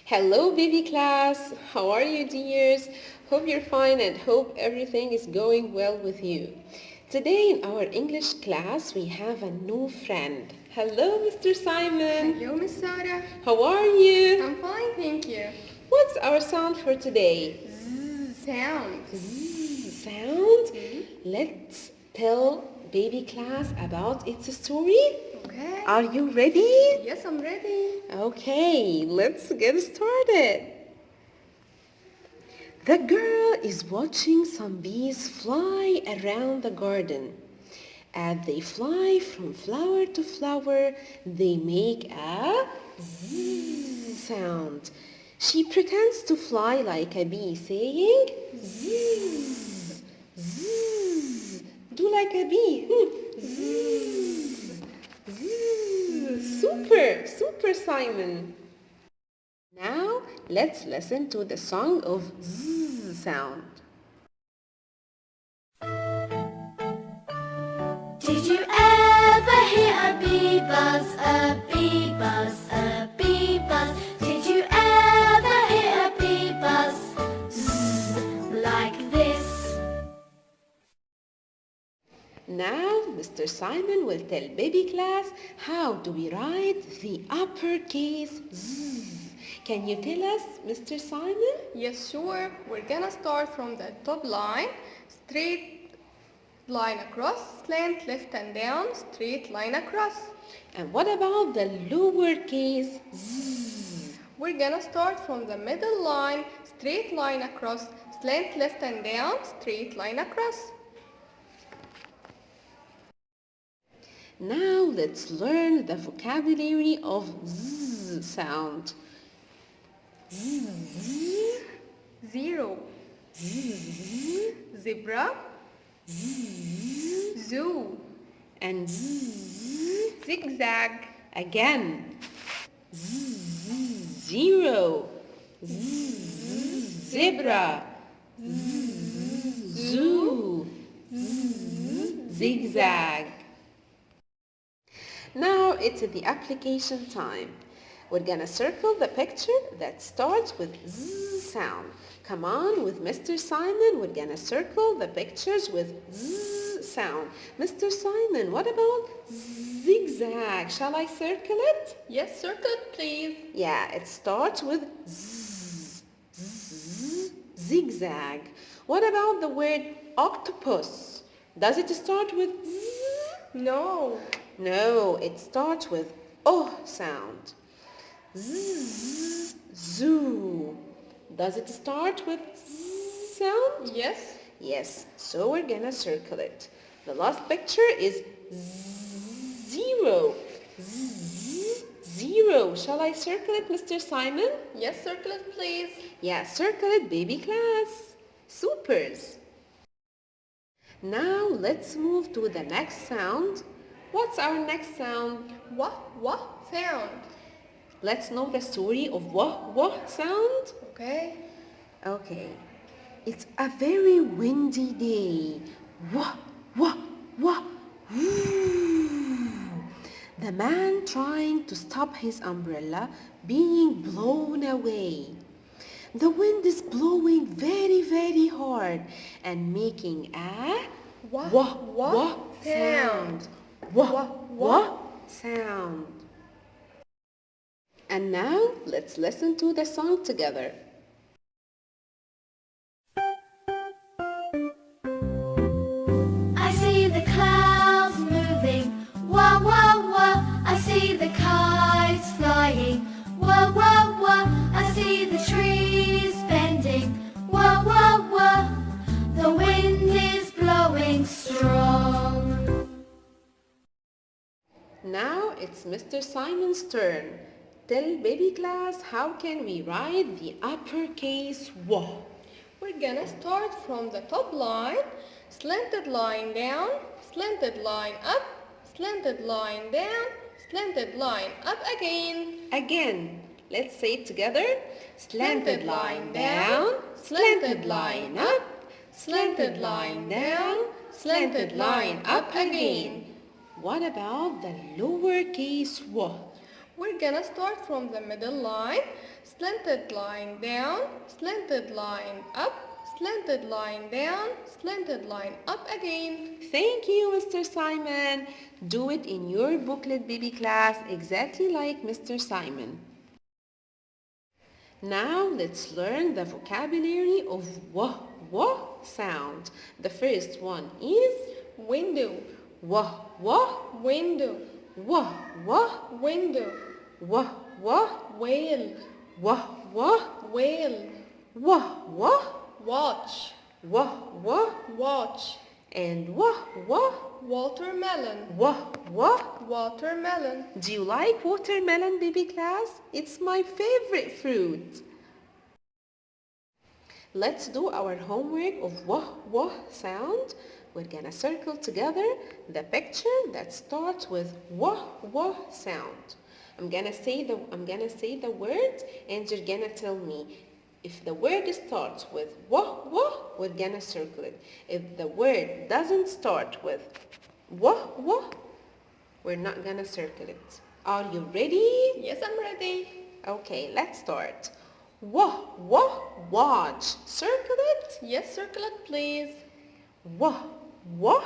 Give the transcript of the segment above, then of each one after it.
Hello, baby class. How are you, dears? Hope you're fine and hope everything is going well with you. Today in our English class, we have a new friend. Hello, Mr. Simon. Hello, Miss Sarah. How are you? I'm fine, thank you. What's our sound for today? Sound. Sound? Let's tell baby class about its story. Okay. Are you ready? Yes, I'm ready. Okay, let's get started. The girl is watching some bees fly around the garden. As they fly from flower to flower, they make a zzz sound. She pretends to fly like a bee, saying zzz, zzz. Do like a bee. Zzz, zzz. Super, Simon. Now let's listen to the song of zzz sound. Did you ever hear a bee buzz, a bee buzz, a bee buzz? Did you ever hear a bee buzz? Zzz, like this. Now Mr. Simon will tell baby class how do we write the uppercase zzz. Can you tell us, Mr. Simon? Yes, sure. We're gonna start from the top line, straight line across, slant left and down, straight line across. And what about the lowercase zzz? We're gonna start from the middle line, straight line across, slant left and down, straight line across. Now let's learn the vocabulary of zzz sound. Zzz, Zero, zzz, zebra, zzz, zoo, and zzz zigzag, again. Zzz, zero, zzz, zebra, zzz, zoo, zzz, zigzag. Now it's the application time. We're gonna circle the picture that starts with Z sound. Come on with Mr. Simon. We're gonna circle the pictures with Z sound. Mr. Simon, what about zigzag? Shall I circle it? Yes, circle please. Yeah, it starts with Z, Z, zigzag. What about the word octopus? Does it start with Z? No. No, it starts with O sound. Zzz, zoo. Does it start with Z sound? Yes. Yes, so we're gonna circle it. The last picture is zero. Zero. Shall I circle it, Mr. Simon? Yes, circle it please. Yeah, circle it, baby class. Supers. Now let's move to the next sound. What's our next sound? What sound? Let's know the story of wah sound. Okay. Okay. It's a very windy day. Wah, wah, wah. Woo. The man trying to stop his umbrella being blown away. The wind is blowing very, very hard and making a Wah sound. Wah Wah sound. And now let's listen to the song together. I see the clouds moving, wah wah wah. I see the kites flying, wah wah wah. I see the trees bending, wah wah wah. The wind is blowing strong. Now it's Mr. Simon's turn. Tell baby class how can we write the uppercase wah? We're gonna start from the top line, slanted line down, slanted line up, slanted line down, slanted line up again. Again, let's say it together. Slanted line down, slanted line up, slanted line down, slanted line up again. What about the lowercase wah? We're gonna start from the middle line, slanted line down, slanted line up, slanted line down, slanted line up again. Thank you, Mr. Simon. Do it in your booklet, baby class, exactly like Mr. Simon. Now let's learn the vocabulary of wah wah sound. The first one is Window, wah wah, window, wah wah, window, wah wah, whale, wah wah, whale, wah wah, watch, wah wah, watch, and wah wah, watermelon, wah wah. watermelon. Do you like watermelon, baby class? It's my favorite fruit. Let's do our homework of wah wah sound. We're gonna circle together the picture that starts with wah wah sound. I'm gonna say the word and you're gonna tell me if the word starts with wah wah, we're gonna circle it. If the word doesn't start with wah wah, we're not gonna circle it. Are you ready? Yes, I'm ready. Okay, let's start. Wah wah, watch. Circle it. Yes, circle it, please. Wah wah,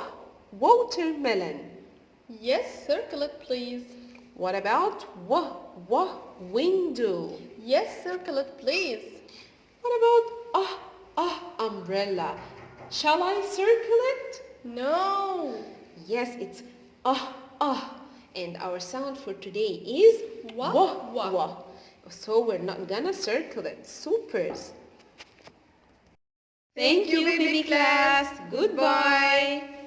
watermelon. Yes, circle it, please. What about wah wah, window? Yes, circle it, please. What about umbrella? Shall I circle it? No. Yes, it's and our sound for today is Wah, wah wah. wah. So we're not gonna circle it. Supers. Thank you, baby class. Goodbye.